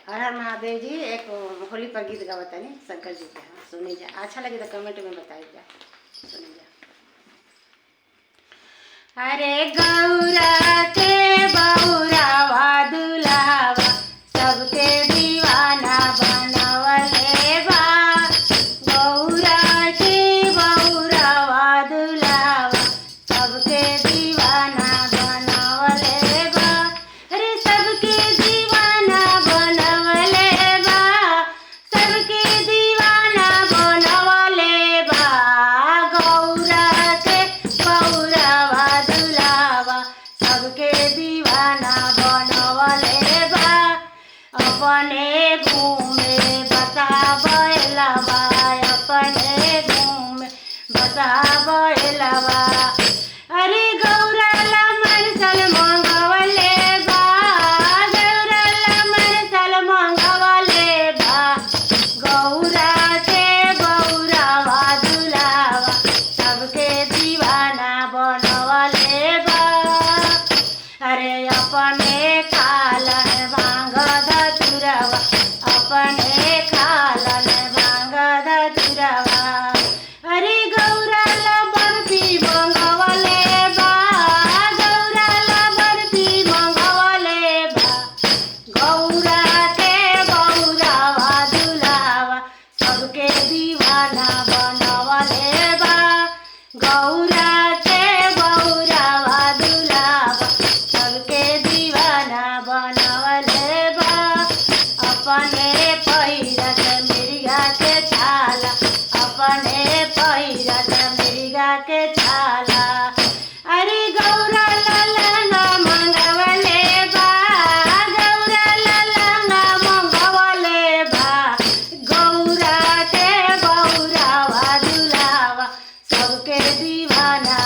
हर हर महादेव जी। एक होली पर गीत गावत नहीं शंकर जी के। सुनी जा, अच्छा लगे तो कमेंट में बताई जा। सुनी जा। अरे गौरा के बौरा दुलावा सबके दीवाना बनवले बा। गौरा के बौरा दुलावा सबके दीवाना बनवले बा। अरे सबके दीवाना बनवले बा, सबके दीवाना बनवले बा। गौरा के बौरा दुलावा सबके दीवाना बनवले बा। अपने घूमे बतावलवा, अपने घूमे बतावलवा। अरे गौरा ला मनसल मंगवले बा, गौरा ला मनसल मंगवले बा। गौरा के बौरा दुलावा सबके दीवाना बनवले बा। अरे अपने खालन भांग धतुरवा, अपने खालन भांग धतुरवा। अरे गौरा ला बर्फी मंगवले बा, गौरा ला बर्फी मंगवले बा। गौरा के बौरा दुलावा सबके दीवाना बनवले बा। गौरा के बौरा दुलावा सबके दीवाना बनवले बा। अपने पैरत मिर्गा के छाला, अपने पैरत मिर्गा के छाला। अरे गौरा ला लहंगा मंगवले बा, गौरा ला लहंगा मंगवले बा। गौरा के बौरा दुलावा सबके दीवाना